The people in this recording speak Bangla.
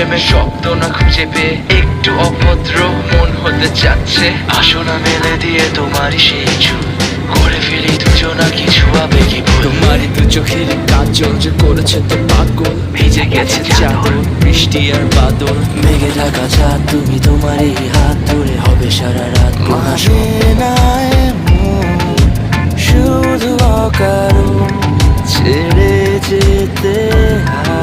প্রেমের শব্দ না খুঁজে পেয়ে একটু অভদ্র মন হতে চাচ্ছে। আসো না মেলে দিয়ে তোমারই সেই চুল, করে ফেলি দুজনা কিছু আবেগী ভুল। তোমারই দু চোখের কাজল যে করেছে তো পাগল, ভিজে গেছে চাদর বৃষ্টি আর বাদল। মেঘে ঢাকা চাঁদ তুমি, তোমারই হাত ধরে হবে সারা রাত। মানে নাই শুধু অকারণ ছেড়ে যেতে হয়।